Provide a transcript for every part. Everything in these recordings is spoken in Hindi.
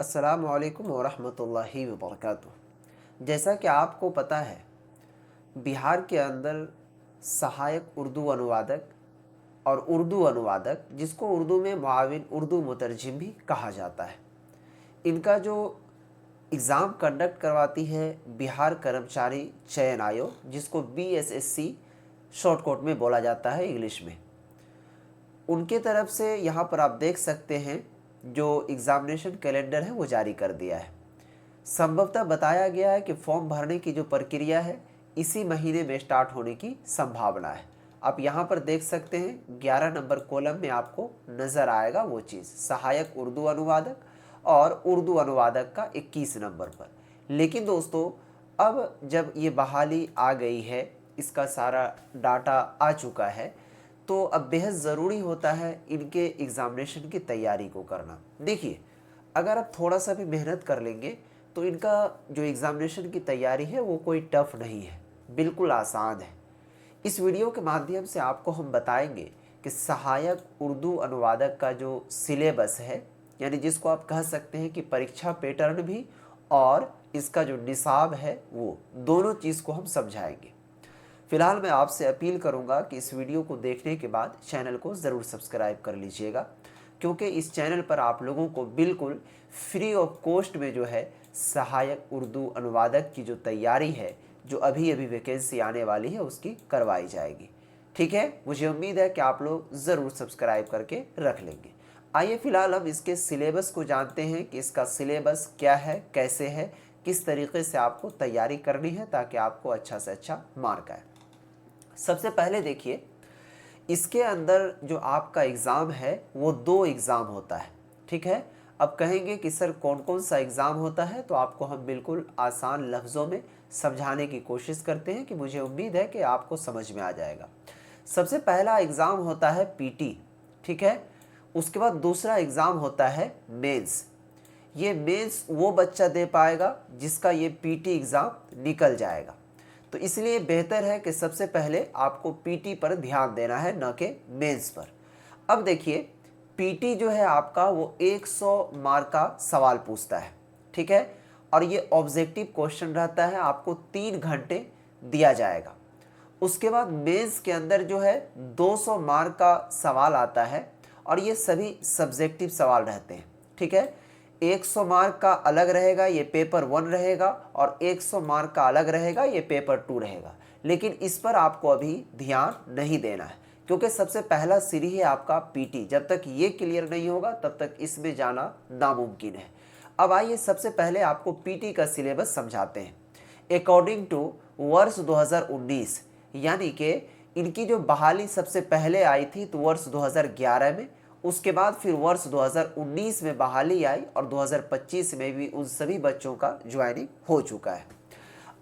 अस्सलामु अलैकुम वरहमतुल्लाहि वबरकातुहू। जैसा कि आपको पता है, बिहार के अंदर सहायक उर्दू अनुवादक और उर्दू अनुवादक, जिसको उर्दू में मुआविन उर्दू मुतरजिम भी कहा जाता है, इनका जो एग्ज़ाम कंडक्ट करवाती है बिहार कर्मचारी चयन आयोग, जिसको BSSC शॉर्टकट में बोला जाता है इंग्लिश में, उनके तरफ से यहाँ पर आप देख सकते हैं जो एग्ज़ामिनेशन कैलेंडर है वो जारी कर दिया है। संभवतः बताया गया है कि फॉर्म भरने की जो प्रक्रिया है इसी महीने में स्टार्ट होने की संभावना है। आप यहाँ पर देख सकते हैं 11 नंबर कॉलम में आपको नज़र आएगा वो चीज़, सहायक उर्दू अनुवादक और उर्दू अनुवादक का 21 नंबर पर। लेकिन दोस्तों, अब जब ये बहाली आ गई है, इसका सारा डाटा आ चुका है, तो अब बेहद ज़रूरी होता है इनके एग्ज़ामिनेशन की तैयारी को करना। देखिए, अगर आप थोड़ा सा भी मेहनत कर लेंगे तो इनका जो एग्ज़ामिनेशन की तैयारी है वो कोई टफ़ नहीं है, बिल्कुल आसान है। इस वीडियो के माध्यम से आपको हम बताएंगे कि सहायक उर्दू अनुवादक का जो सिलेबस है, यानी जिसको आप कह सकते हैं कि परीक्षा पैटर्न भी और इसका जो निसाब है, वो दोनों चीज़ को हम समझाएंगे। फिलहाल मैं आपसे अपील करूंगा कि इस वीडियो को देखने के बाद चैनल को ज़रूर सब्सक्राइब कर लीजिएगा, क्योंकि इस चैनल पर आप लोगों को बिल्कुल फ्री ऑफ कॉस्ट में जो है सहायक उर्दू अनुवादक की जो तैयारी है, जो अभी अभी वैकेंसी आने वाली है, उसकी करवाई जाएगी। ठीक है, मुझे उम्मीद है कि आप लोग ज़रूर सब्सक्राइब करके रख लेंगे। आइए फिलहाल हम इसके सिलेबस को जानते हैं कि इसका सिलेबस क्या है, कैसे है, किस तरीके से आपको तैयारी करनी है ताकि आपको अच्छा से अच्छा मार्क आए। सबसे पहले देखिए, इसके अंदर जो आपका एग्ज़ाम है वो 2 एग्ज़ाम होता है। ठीक है, अब कहेंगे कि सर कौन कौन सा एग्ज़ाम होता है, तो आपको हम बिल्कुल आसान लफ्ज़ों में समझाने की कोशिश करते हैं कि मुझे उम्मीद है कि आपको समझ में आ जाएगा। सबसे पहला एग्ज़ाम होता है PT। ठीक है, उसके बाद दूसरा एग्ज़ाम होता है मेंस। ये मेंस वो बच्चा दे पाएगा जिसका ये PT एग्ज़ाम निकल जाएगा। तो इसलिए बेहतर है कि सबसे पहले आपको PT पर ध्यान देना है, न कि मेंस पर। अब देखिए, PT जो है आपका वो 100 मार्क का सवाल पूछता है। ठीक है, और ये ऑब्जेक्टिव क्वेश्चन रहता है, आपको 3 घंटे दिया जाएगा। उसके बाद मेंस के अंदर जो है 200 मार्क का सवाल आता है और ये सभी सब्जेक्टिव सवाल रहते हैं। ठीक है, 100 मार्क का अलग रहेगा, ये पेपर 1 रहेगा, और 100 मार्क का अलग रहेगा, ये पेपर 2 रहेगा। लेकिन इस पर आपको अभी ध्यान नहीं देना है, क्योंकि सबसे पहला सीढ़ी है आपका PT। जब तक ये क्लियर नहीं होगा तब तक इसमें जाना नामुमकिन है। अब आइए सबसे पहले आपको PT का सिलेबस समझाते हैं। अकॉर्डिंग टू वर्ष 2019, यानी कि इनकी जो बहाली सबसे पहले आई थी तो वर्ष 2011 में, उसके बाद फिर वर्ष 2019 में बहाली आई और 2025 में भी उन सभी बच्चों का ज्वाइनिंग हो चुका है।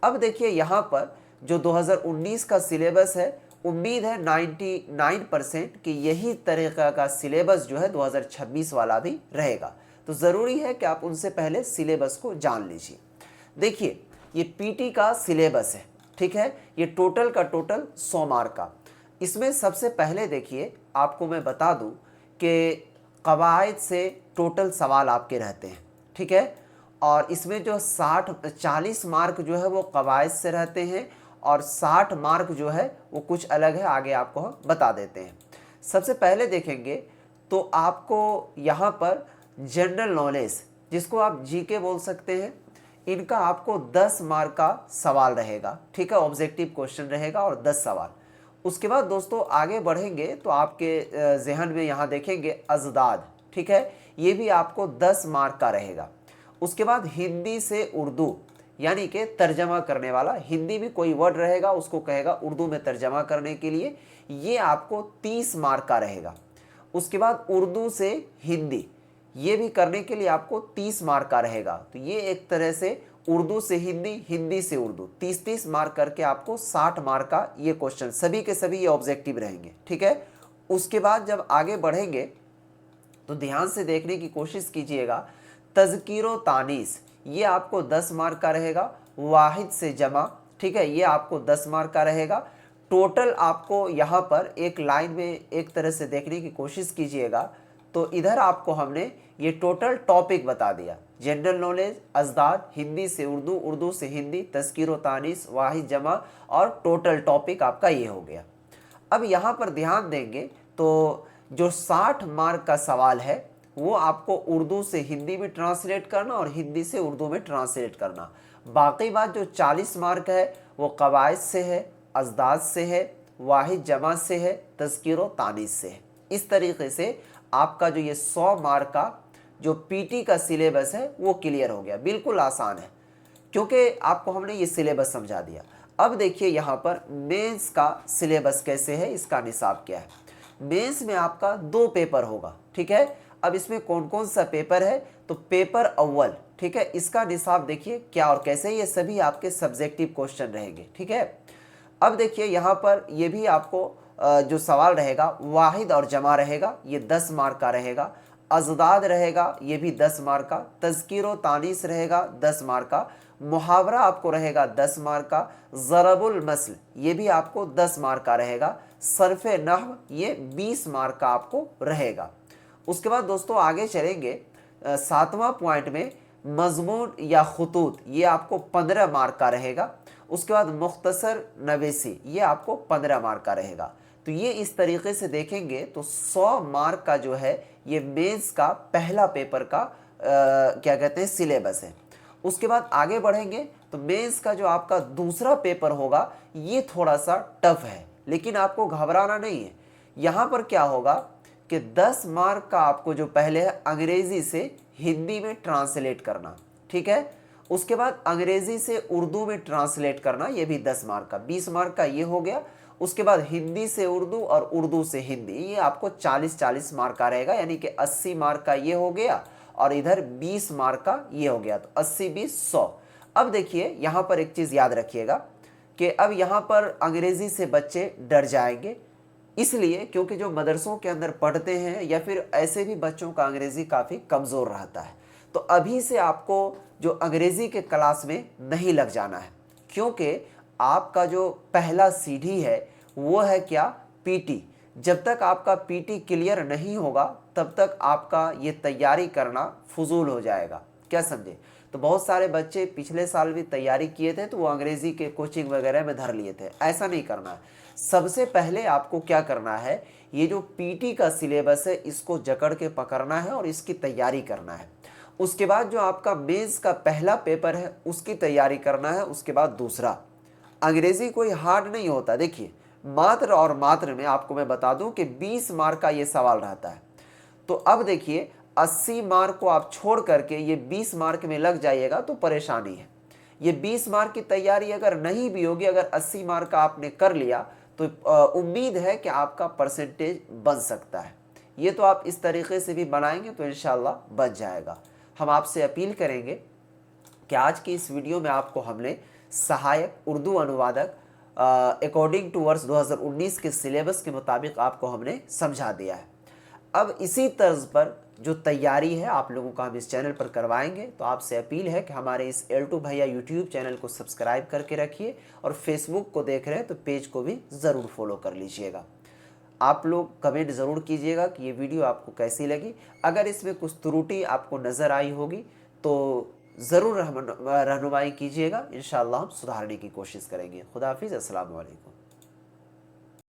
अब देखिए, यहाँ पर जो 2019 का सिलेबस है, उम्मीद है 99% कि यही तरीका का सिलेबस जो है 2026 वाला भी रहेगा। तो ज़रूरी है कि आप उनसे पहले सिलेबस को जान लीजिए। देखिए, ये PT का सिलेबस है। ठीक है, ये टोटल का टोटल 100 मार्क का। इसमें सबसे पहले देखिए, आपको मैं बता दूं कि कवायद से टोटल सवाल आपके रहते हैं। ठीक है, और इसमें जो 40 मार्क जो है वो कवायद से रहते हैं और 60 मार्क जो है वो कुछ अलग है, आगे आपको हम बता देते हैं। सबसे पहले देखेंगे तो आपको यहाँ पर जनरल नॉलेज, जिसको आप GK बोल सकते हैं, इनका आपको 10 मार्क का सवाल रहेगा। ठीक है, ऑब्जेक्टिव क्वेश्चन रहेगा और 10 सवाल। उसके बाद दोस्तों आगे बढ़ेंगे तो आपके जहन में यहाँ देखेंगे अजदाद। ठीक है, ये भी आपको 10 मार्क का रहेगा। उसके बाद हिंदी से उर्दू, यानी कि तर्जमा करने वाला, हिंदी में कोई वर्ड रहेगा उसको कहेगा उर्दू में तर्जमा करने के लिए, ये आपको 30 मार्क का रहेगा। उसके बाद उर्दू से हिंदी, ये भी करने के लिए आपको 30 मार्क का रहेगा। तो ये एक तरह से उर्दू से हिंदी, हिंदी से उर्दू, 30-30 मार्क करके आपको 60 मार्क का ये क्वेश्चन, सभी के सभी ये ऑब्जेक्टिव रहेंगे। ठीक है, उसके बाद जब आगे बढ़ेंगे तो ध्यान से देखने की कोशिश कीजिएगा। तज़कीरो तानीस, ये आपको 10 मार्क का रहेगा। वाहिद से जमा, ठीक है, ये आपको 10 मार्क का रहेगा। टोटल आपको यहाँ पर एक लाइन में एक तरह से देखने की कोशिश कीजिएगा तो इधर आपको हमने ये टोटल टॉपिक बता दिया। जनरल नॉलेज, अजदाद, हिंदी से उर्दू, उर्दू से हिंदी, तज़कीर व तानीस, वाहिद जमा और टोटल टॉपिक आपका ये हो गया। अब यहाँ पर ध्यान देंगे तो जो 60 मार्क का सवाल है वो आपको उर्दू से हिंदी में ट्रांसलेट करना और हिंदी से उर्दू में ट्रांसलेट करना। बाकी बात जो 40 मार्क है वो कवायद से है, अजदाद से है, वाहिद जमा से है, तज़कीर व तानीस से है। इस तरीके से आपका जो ये 100 मार्क का जो पीटी का सिलेबस है वो क्लियर हो गया। बिल्कुल आसान है क्योंकि आपको हमने ये सिलेबस समझा दिया। अब देखिए यहाँ पर मेंस का सिलेबस कैसे है, इसका निसाब क्या है। मेंस में आपका 2 पेपर होगा, ठीक है। अब इसमें कौन कौन सा पेपर है, तो पेपर अव्वल, ठीक है, इसका निसाब देखिए क्या और कैसे, ये सभी आपके सब्जेक्टिव क्वेश्चन रहेंगे, ठीक है। अब देखिए यहाँ पर ये भी आपको जो सवाल रहेगा वाहिद और जमा रहेगा, ये 10 मार्क का रहेगा। अजदाद रहेगा, ये भी 10 मार्क का। तज़कीर व तानीस रहेगा 10 मार्क का। मुहावरा आपको रहेगा 10 मार्क का। ज़रबुल मसल ये भी आपको 10 मार्क का रहेगा। सर्फ़ नहव ये 20 मार्क का आपको रहेगा। उसके बाद दोस्तों आगे चलेंगे 7वां पॉइंट में मज़मून या खुतूत, ये आपको 15 मार्क का रहेगा। उसके बाद मुख्तसर नवेसी ये आपको 15 मार्क का रहेगा। तो ये इस तरीके से देखेंगे तो 100 मार्क का जो है ये मेंस का पहला पेपर का क्या कहते हैं सिलेबस है। उसके बाद आगे बढ़ेंगे तो मेंस का जो आपका दूसरा पेपर होगा ये थोड़ा सा टफ है, लेकिन आपको घबराना नहीं है। यहाँ पर क्या होगा कि 10 मार्क का आपको जो पहले है अंग्रेज़ी से हिंदी में ट्रांसलेट करना, ठीक है। उसके बाद अंग्रेज़ी से उर्दू में ट्रांसलेट करना, ये भी 10 मार्क का, 20 मार्क का ये हो गया। उसके बाद हिंदी से उर्दू और उर्दू से हिंदी, ये आपको 40-40 मार्क का रहेगा, यानी कि 80 मार्क का ये हो गया और इधर 20 मार्क का ये हो गया, तो 80-20-100। अब देखिए यहाँ पर एक चीज़ याद रखिएगा कि अब यहाँ पर अंग्रेज़ी से बच्चे डर जाएंगे, इसलिए क्योंकि जो मदरसों के अंदर पढ़ते हैं या फिर ऐसे भी बच्चों का अंग्रेज़ी काफ़ी कमज़ोर रहता है, तो अभी से आपको जो अंग्रेज़ी के क्लास में नहीं लग जाना है, क्योंकि आपका जो पहला सीढ़ी है वो है क्या, पीटी। जब तक आपका पीटी क्लियर नहीं होगा तब तक आपका ये तैयारी करना फजूल हो जाएगा, क्या समझे। तो बहुत सारे बच्चे पिछले साल भी तैयारी किए थे तो वो अंग्रेज़ी के कोचिंग वगैरह में धर लिए थे, ऐसा नहीं करना है। सबसे पहले आपको क्या करना है, ये जो पीटी का सिलेबस है इसको जकड़ के पकड़ना है और इसकी तैयारी करना है। उसके बाद जो आपका मेंस का पहला पेपर है उसकी तैयारी करना है। उसके बाद दूसरा, अंग्रेज़ी कोई हार्ड नहीं होता। देखिए मात्र और मात्र में आपको मैं बता दूं कि 20 मार्क का ये सवाल रहता है। तो अब देखिए 80 मार्क को आप छोड़ करके ये 20 मार्क में लग जाइएगा तो परेशानी है। ये 20 मार्क की तैयारी अगर नहीं भी होगी, अगर 80 मार्क का आपने कर लिया तो उम्मीद है कि आपका परसेंटेज बन सकता है। ये तो आप इस तरीके से भी बनाएंगे तो इंशाल्लाह बन जाएगा। हम आपसे अपील करेंगे कि आज की इस वीडियो में आपको हमने सहायक उर्दू अनुवादक अकॉर्डिंग टू वर्ष 2019 के सिलेबस के मुताबिक आपको हमने समझा दिया है। अब इसी तर्ज पर जो तैयारी है आप लोगों का हम इस चैनल पर करवाएंगे, तो आपसे अपील है कि हमारे इस L2 भैया यूट्यूब चैनल को सब्सक्राइब करके रखिए और फेसबुक को देख रहे हैं तो पेज को भी ज़रूर फॉलो कर लीजिएगा। आप लोग कमेंट ज़रूर कीजिएगा कि ये वीडियो आपको कैसी लगी। अगर इसमें कुछ त्रुटि आपको नज़र आई होगी तो ज़रूर रहनुमाई कीजिएगा, इंशाअल्लाह हम सुधारने की कोशिश करेंगे। खुदा हाफिज़, अस्सलाम वालेकुम।